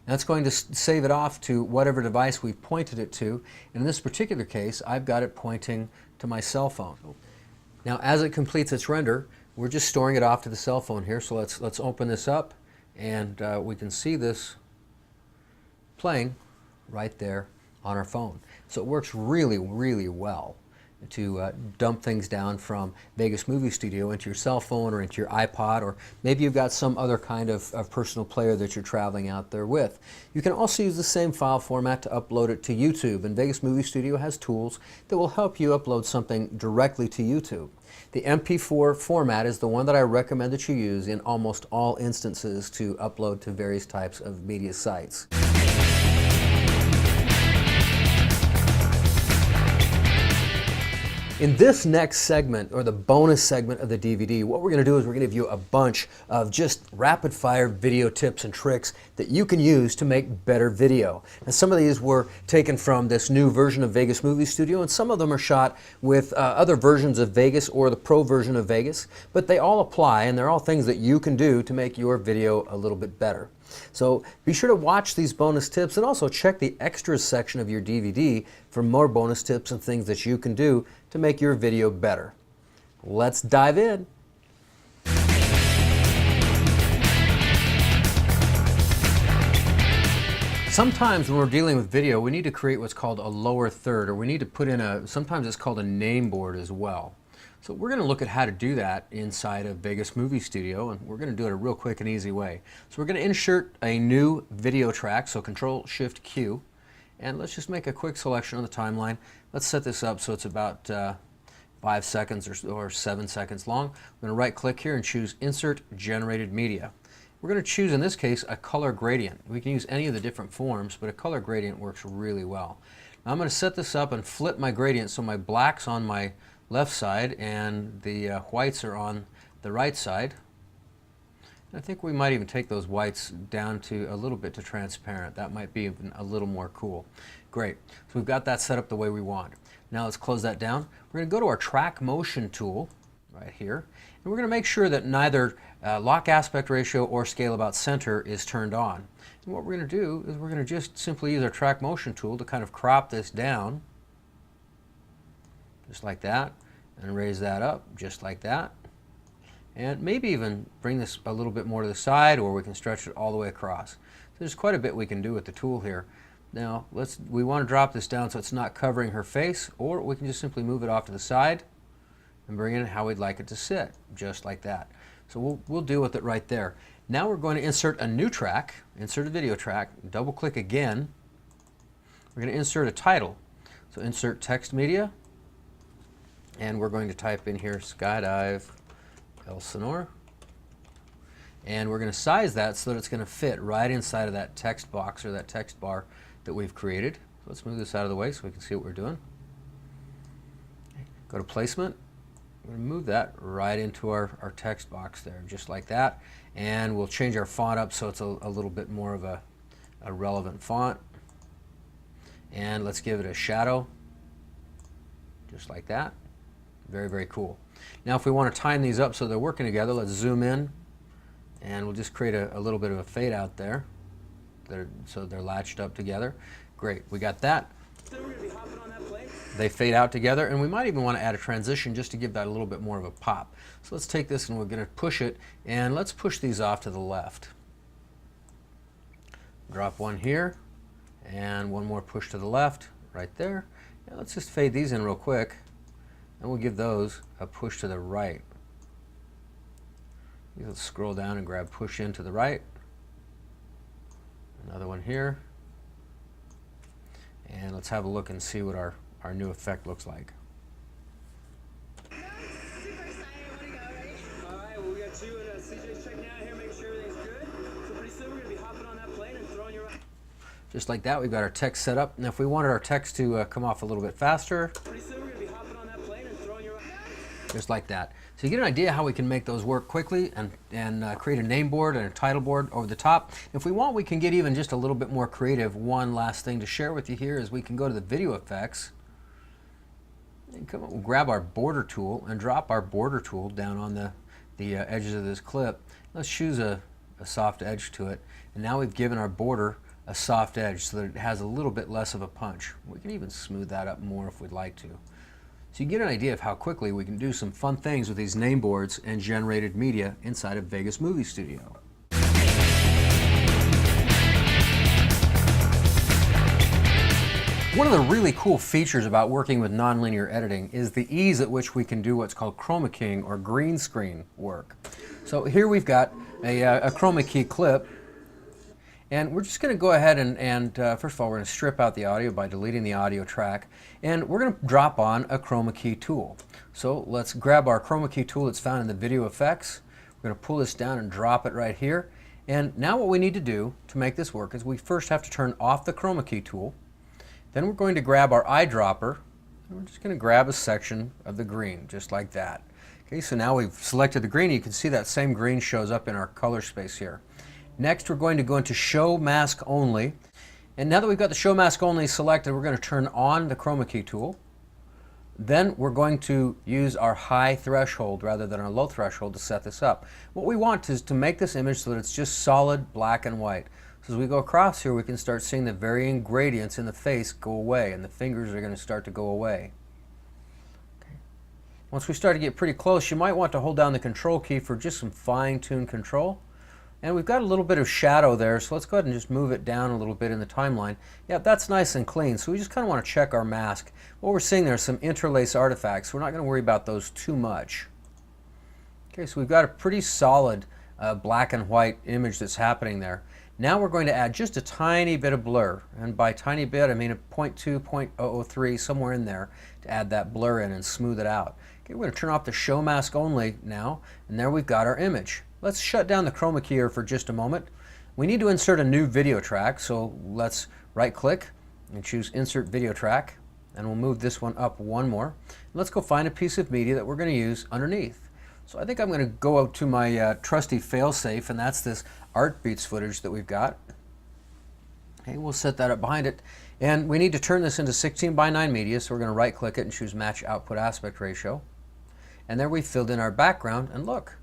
Now it's going to save it off to whatever device we've pointed it to. And in this particular case, I've got it pointing to my cell phone. Now as it completes its render, we're just storing it off to the cell phone here. So let's open this up, and we can see this playing right there on our phone. So it works really, really well to dump things down from Vegas Movie Studio into your cell phone or into your iPod, or maybe you've got some other kind of personal player that you're traveling out there with. You can also use the same file format to upload it to YouTube, and Vegas Movie Studio has tools that will help you upload something directly to YouTube. The MP4 format is the one that I recommend that you use in almost all instances to upload to various types of media sites. In this next segment, or the bonus segment of the DVD, what we're going to do is we're going to give you a bunch of just rapid-fire video tips and tricks that you can use to make better video. And some of these were taken from this new version of Vegas Movie Studio, and some of them are shot with other versions of Vegas or the Pro version of Vegas, but they all apply, and they're all things that you can do to make your video a little bit better. So be sure to watch these bonus tips, and also check the extras section of your DVD for more bonus tips and things that you can do to make your video better. Let's dive in. Sometimes when we're dealing with video, we need to create what's called a lower third, or we need to put in sometimes it's called a name board as well. So we're going to look at how to do that inside of Vegas Movie Studio, and we're going to do it a real quick and easy way. So we're going to insert a new video track, so Control-Shift-Q, and let's just make a quick selection on the timeline. Let's set this up so it's about 5 seconds or 7 seconds long. I'm going to right-click here and choose Insert Generated Media. We're going to choose, in this case, a color gradient. We can use any of the different forms, but a color gradient works really well. Now I'm going to set this up and flip my gradient so my black's on my left side and the whites are on the right side. And I think we might even take those whites down to a little bit to transparent. That might be even a little more cool. Great. So we've got that set up the way we want. Now let's close that down. We're going to go to our track motion tool right here, and we're going to make sure that neither lock aspect ratio or scale about center is turned on. And what we're going to do is we're going to just simply use our track motion tool to kind of crop this down just like that, and raise that up just like that, and maybe even bring this a little bit more to the side, or we can stretch it all the way across. So there's quite a bit we can do with the tool here. Now we want to drop this down so it's not covering her face, or we can just simply move it off to the side and bring it how we'd like it to sit, just like that. So we'll deal with it right there. Now we're going to insert a new track, insert a video track, double click again. We're going to insert a title. So insert text media, and we're going to type in here Skydive Elsinore, and we're going to size that so that it's going to fit right inside of that text box or that text bar that we've created. So let's move this out of the way so we can see what we're doing. Go to placement. We're going to move that right into our text box there, just like that, and we'll change our font up so it's a little bit more of a relevant font, and let's give it a shadow just like that. Very, very cool. Now if we want to time these up so they're working together, let's zoom in, and we'll just create a little bit of a fade out there so they're latched up together. Great, we got that. Then we're going to be hopping on that plane. They fade out together, and we might even want to add a transition just to give that a little bit more of a pop. So let's take this and we're going to push it, and let's push these off to the left. Drop one here, and one more push to the left, right there. And let's just fade these in real quick and we'll give those a push to the right. Let's scroll down and grab push in to the right. Another one here. And let's have a look and see what our new effect looks like. Super excited. I want to go already. All right, well, we got you and CJ's checking out here, making sure everything's good. So pretty soon we're going to be hopping on that plane and throwing you around. Just like that, we've got our text set up. Now if we wanted our text to come off a little bit faster, Pretty soon we're going to be hopping on that plane and throwing you around. just like that. So you get an idea how we can make those work quickly and create a name board and a title board over the top. If we want, we can get even just a little bit more creative. One last thing to share with you here is we can go to the video effects and we'll grab our border tool and drop our border tool down on the edges of this clip. Let's choose a soft edge to it, and now we've given our border a soft edge so that it has a little bit less of a punch. We can even smooth that up more if we'd like to. So you get an idea of how quickly we can do some fun things with these name boards and generated media inside of Vegas Movie Studio. One of the really cool features about working with nonlinear editing is the ease at which we can do what's called chroma keying or green screen work. So here we've got a chroma key clip, and we're just going to go ahead and first of all, we're going to strip out the audio by deleting the audio track, and we're going to drop on a chroma key tool. So let's grab our chroma key tool that's found in the video effects. We're going to pull this down and drop it right here. And now what we need to do to make this work is we first have to turn off the chroma key tool. Then we're going to grab our eyedropper, and we're just going to grab a section of the green, just like that. Okay, so now we've selected the green. You can see that same green shows up in our color space here. Next, we're going to go into Show Mask Only. And now that we've got the Show Mask Only selected, we're going to turn on the chroma key tool. Then we're going to use our high threshold rather than our low threshold to set this up. What we want is to make this image so that it's just solid black and white. So as we go across here, we can start seeing the varying gradients in the face go away, and the fingers are going to start to go away. Okay. Once we start to get pretty close, you might want to hold down the control key for just some fine-tuned control. And we've got a little bit of shadow there, so let's go ahead and just move it down a little bit in the timeline. Yeah, that's nice and clean, so we just kind of want to check our mask. What we're seeing there is some interlace artifacts. We're not going to worry about those too much. Okay, so we've got a pretty solid black and white image that's happening there. Now we're going to add just a tiny bit of blur, and by tiny bit I mean a 0.2, 0.003, somewhere in there, to add that blur in and smooth it out. Okay, we're going to turn off the Show Mask Only now, and there we've got our image. Let's shut down the chroma key here for just a moment. We need to insert a new video track, so let's right click and choose Insert Video Track, and we'll move this one up one more. Let's go find a piece of media that we're going to use underneath. So I think I'm going to go up to my trusty failsafe, and that's this art beats footage that we've got. Okay, we'll set that up behind it, and we need to turn this into 16:9 media, so we're going to right click it and choose Match Output Aspect Ratio. And there we filled in our background, and look,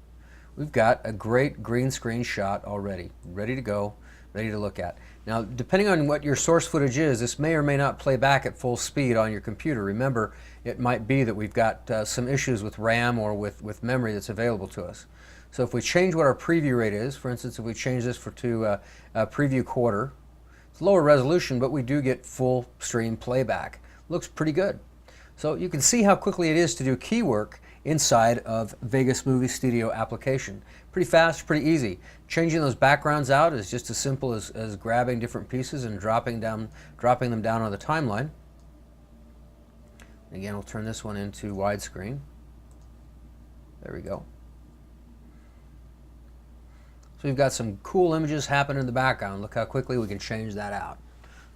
we've got a great green screen shot already, ready to go, ready to look at. Now, depending on what your source footage is, this may or may not play back at full speed on your computer. Remember, it might be that we've got some issues with RAM or with memory that's available to us. So if we change what our preview rate is, for instance, if we change this to preview quarter, it's lower resolution, but we do get full stream playback. Looks pretty good. So you can see how quickly it is to do key work inside of Vegas Movie Studio application. Pretty fast, pretty easy. Changing those backgrounds out is just as simple as grabbing different pieces and dropping them down on the timeline. Again, we'll turn this one into widescreen. There we go. So we've got some cool images happening in the background. Look how quickly we can change that out.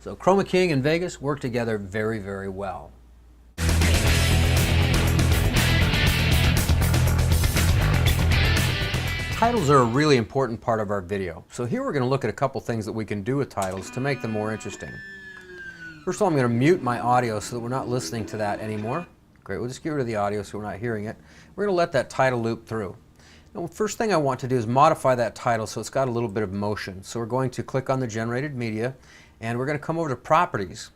So chroma keying and Vegas work together very, very well. Titles are a really important part of our video. So here we're going to look at a couple things that we can do with titles to make them more interesting. First of all, I'm going to mute my audio so that we're not listening to that anymore. Great, we'll just get rid of the audio so we're not hearing it. We're going to let that title loop through. Now, the first thing I want to do is modify that title so it's got a little bit of motion. So we're going to click on the generated media, and we're going to come over to Properties.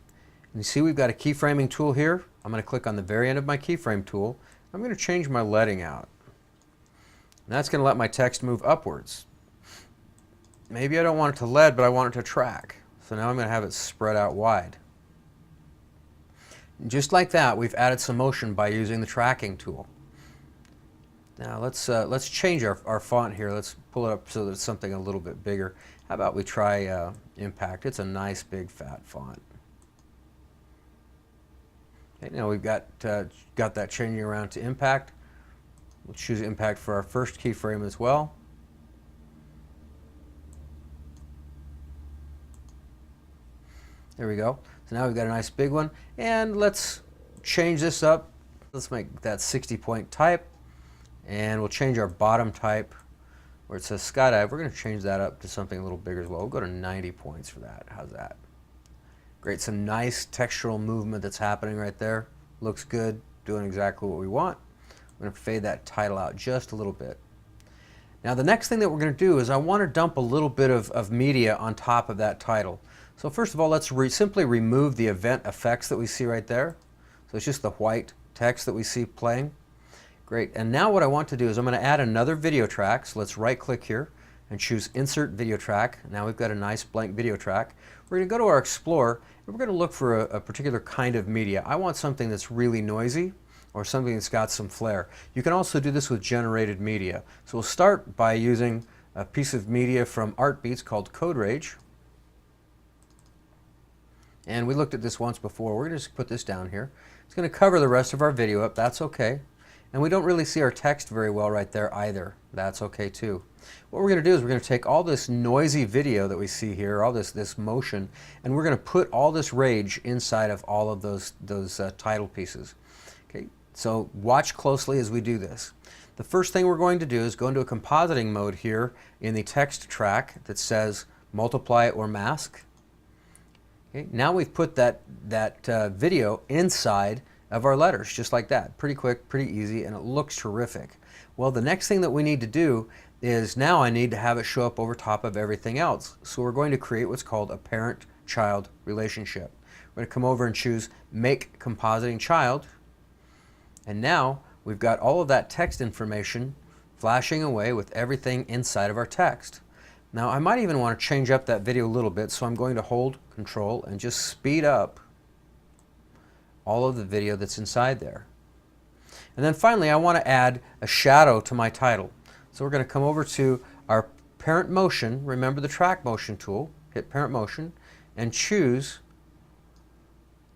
And you see we've got a keyframing tool here. I'm going to click on the very end of my keyframe tool. I'm going to change my leading out. And that's going to let my text move upwards. Maybe I don't want it to lead, but I want it to track. So now I'm going to have it spread out wide. Just like that, we've added some motion by using the tracking tool. Now let's change our font here. Let's pull it up so that it's something a little bit bigger. How about we try Impact? It's a nice big fat font. Okay, now we've got that changing around to Impact. We'll choose Impact for our first keyframe as well. There we go. So now we've got a nice big one. And let's change this up. Let's make that 60-point type. And we'll change our bottom type where it says skydive. We're going to change that up to something a little bigger as well. We'll go to 90 points for that. How's that? Great. Some nice textural movement that's happening right there. Looks good. Doing exactly what we want. I'm going to fade that title out just a little bit. Now the next thing that we're going to do is I want to dump a little bit of media on top of that title. So first of all, let's simply remove the event effects that we see right there. So it's just the white text that we see playing. Great, and now what I want to do is I'm going to add another video track. So let's right click here and choose Insert Video Track. Now we've got a nice blank video track. We're going to go to our Explorer and we're going to look for a particular kind of media. I want something that's really noisy or something that's got some flair. You can also do this with generated media. So we'll start by using a piece of media from Artbeats called Code Rage. And we looked at this once before. We're going to just put this down here. It's going to cover the rest of our video up. That's okay. And we don't really see our text very well right there either. That's okay too. What we're going to do is we're going to take all this noisy video that we see here, all this motion, and we're going to put all this rage inside of all of those title pieces. Okay, so watch closely as we do this. The first thing we're going to do is go into a compositing mode here in the text track that says multiply or mask. Okay, now we've put that video inside of our letters, just like that. Pretty quick, pretty easy, and it looks terrific. Well, the next thing that we need to do is now I need to have it show up over top of everything else. So we're going to create what's called a parent-child relationship. We're going to come over and choose Make Compositing Child. And now we've got all of that text information flashing away with everything inside of our text. Now I might even want to change up that video a little bit, so I'm going to hold Control and just speed up all of the video that's inside there. And then finally I want to add a shadow to my title. So we're going to come over to our parent motion, remember the track motion tool, hit parent motion, and choose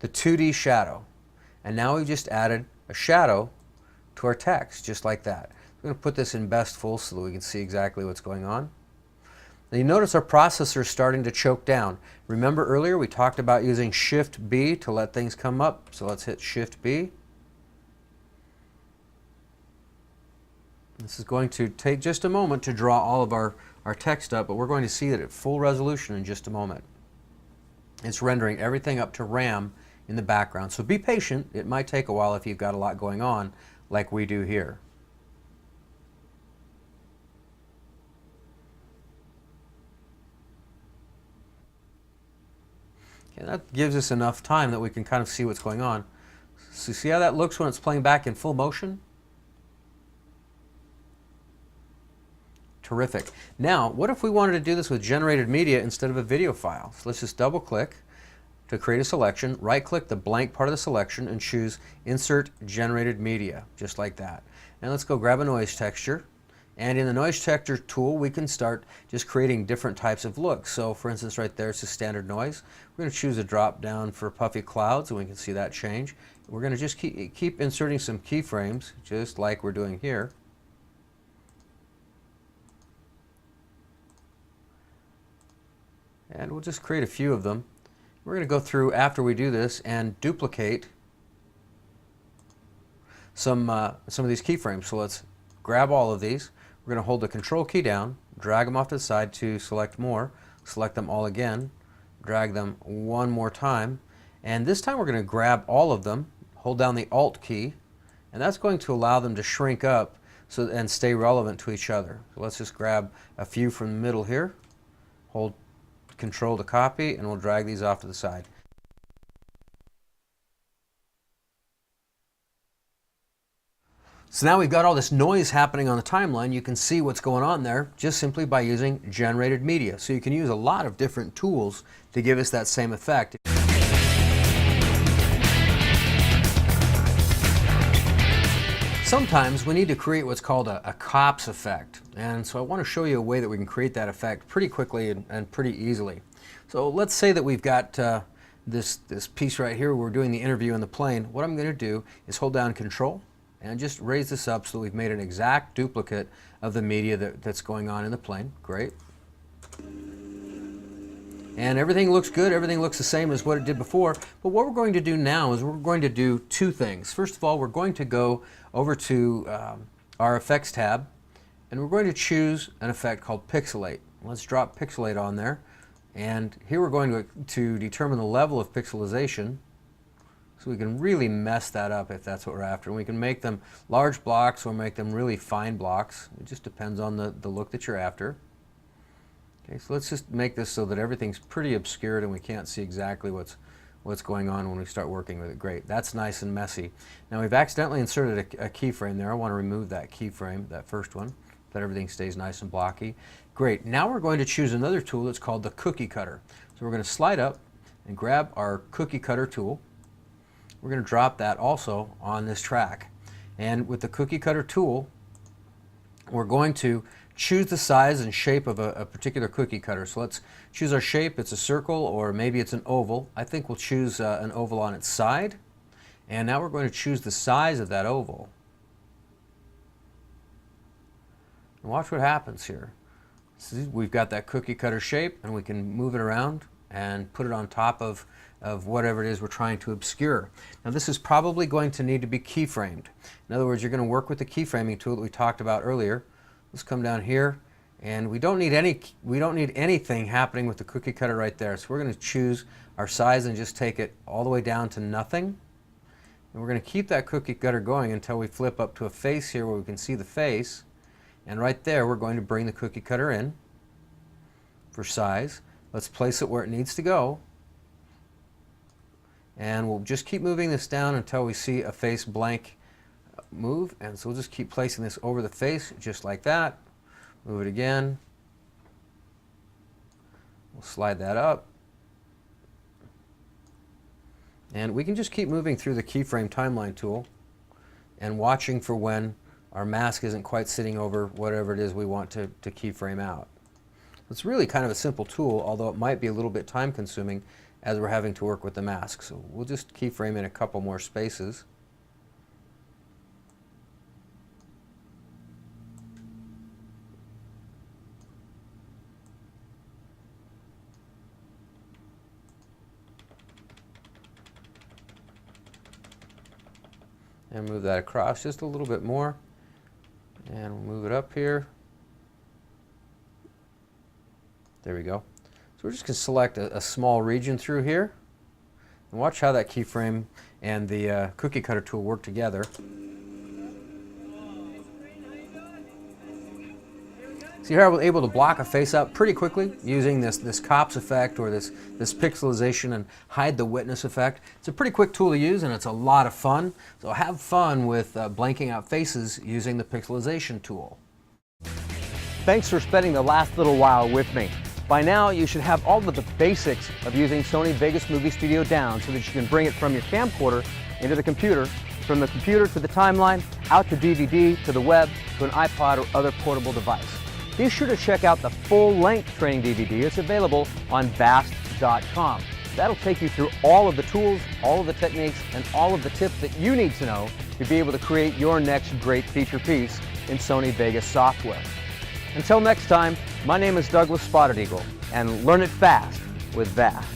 the 2D shadow. And now we've just added a shadow to our text, just like that. We're going to put this in best full so that we can see exactly what's going on. Now you notice our processor is starting to choke down. Remember earlier we talked about using Shift B to let things come up, so let's hit Shift B. This is going to take just a moment to draw all of our text up, but we're going to see that at full resolution in just a moment. It's rendering everything up to RAM in the background, so be patient. It might take a while if you've got a lot going on like we do here. Okay, that gives us enough time that we can kind of see what's going on. So see how that looks when it's playing back in full motion? Terrific. Now, what if we wanted to do this with generated media instead of a video file? So let's just double click to create a selection, right click the blank part of the selection and choose Insert Generated Media, just like that. And let's go grab a noise texture. And in the noise texture tool, we can start just creating different types of looks. So for instance, right there, it's a standard noise. We're going to choose a drop down for puffy clouds, and we can see that change. We're going to just keep inserting some keyframes, just like we're doing here. And we'll just create a few of them. We're going to go through after we do this and duplicate some of these keyframes. So let's grab all of these. We're going to hold the Control key down, drag them off to the side to select more, select them all again, drag them one more time, and this time we're going to grab all of them, hold down the Alt key, and that's going to allow them to shrink up and stay relevant to each other. So let's just grab a few from the middle here, hold Control to copy, and we'll drag these off to the side. So now we've got all this noise happening on the timeline. You can see what's going on there just simply by using generated media. So you can use a lot of different tools to give us that same effect. Sometimes we need to create what's called a cops effect, and so I want to show you a way that we can create that effect pretty quickly and pretty easily. So let's say that we've got this piece right here where we're doing the interview in the plane. What I'm going to do is hold down Control and just raise this up so that we've made an exact duplicate of the media that's going on in the plane. Great. And everything looks good, everything looks the same as what it did before, but what we're going to do now is we're going to do two things. First of all, we're going to go over to our Effects tab, and we're going to choose an effect called Pixelate. Let's drop Pixelate on there, and here we're going to determine the level of pixelization, so we can really mess that up if that's what we're after. And we can make them large blocks or make them really fine blocks. It just depends on the look that you're after. Okay, so let's just make this so that everything's pretty obscured and we can't see exactly what's going on when we start working with it. Great, that's nice and messy. Now we've accidentally inserted a keyframe there. I want to remove that keyframe, that first one, so that everything stays nice and blocky. Great, now we're going to choose another tool that's called the cookie cutter. So we're going to slide up and grab our cookie cutter tool. We're going to drop that also on this track. And with the cookie cutter tool, we're going to choose the size and shape of a particular cookie cutter. So let's choose our shape. It's a circle or maybe it's an oval. I think we'll choose an oval on its side. And now we're going to choose the size of that oval. And watch what happens here. See, we've got that cookie cutter shape and we can move it around and put it on top of whatever it is we're trying to obscure. Now this is probably going to need to be keyframed. In other words, you're going to work with the keyframing tool that we talked about earlier. Let's come down here, and we don't need anything happening with the cookie cutter right there. So we're going to choose our size and just take it all the way down to nothing. And we're going to keep that cookie cutter going until we flip up to a face here where we can see the face. And right there, we're going to bring the cookie cutter in for size. Let's place it where it needs to go. And we'll just keep moving this down until we see a face blank move, and so we'll just keep placing this over the face just like that. Move it again. We'll slide that up. And we can just keep moving through the keyframe timeline tool and watching for when our mask isn't quite sitting over whatever it is we want to keyframe out. It's really kind of a simple tool, although it might be a little bit time consuming as we're having to work with the mask. So we'll just keyframe in a couple more spaces. And move that across just a little bit more. And we'll move it up here. There we go. So we're just going to select a small region through here. And watch how that keyframe and the cookie cutter tool work together. See here I was able to block a face out pretty quickly using this cops effect or this pixelization and hide the witness effect. It's a pretty quick tool to use and it's a lot of fun. So have fun with blanking out faces using the pixelization tool. Thanks for spending the last little while with me. By now you should have all of the basics of using Sony Vegas Movie Studio down so that you can bring it from your camcorder into the computer, from the computer to the timeline, out to DVD, to the web, to an iPod or other portable device. Be sure to check out the full-length training DVD. It's available on vast.com. That'll take you through all of the tools, all of the techniques, and all of the tips that you need to know to be able to create your next great feature piece in Sony Vegas software. Until next time, my name is Douglas Spotted Eagle, and learn it fast with VAST.